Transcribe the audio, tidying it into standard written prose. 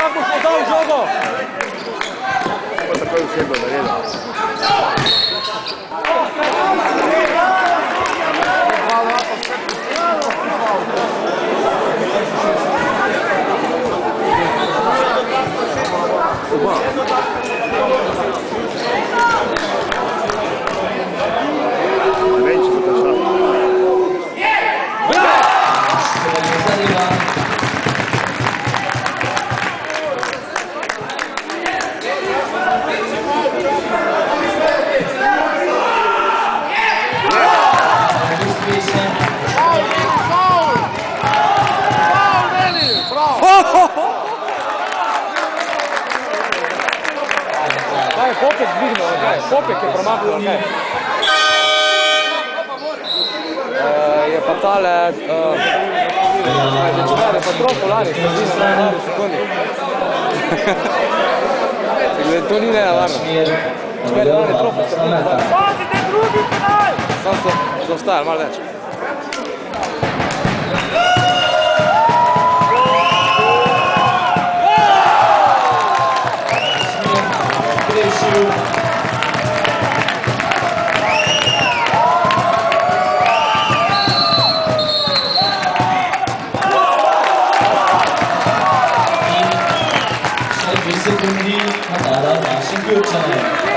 Kako smo dali žogo? Pa tako je vse bilo naredno. Daj, Popek dvignil, Popek je promaknil, okay. Je pa tale, je pa Trofolari, ki zdi na najvarju sekundi. To ni nevarno. Čekaj, da je Trofo se pune zvarno. Pazite drugi kraj! Sam so zaostajali, malo več. Sekunde hat Adam Aschen Gürtel.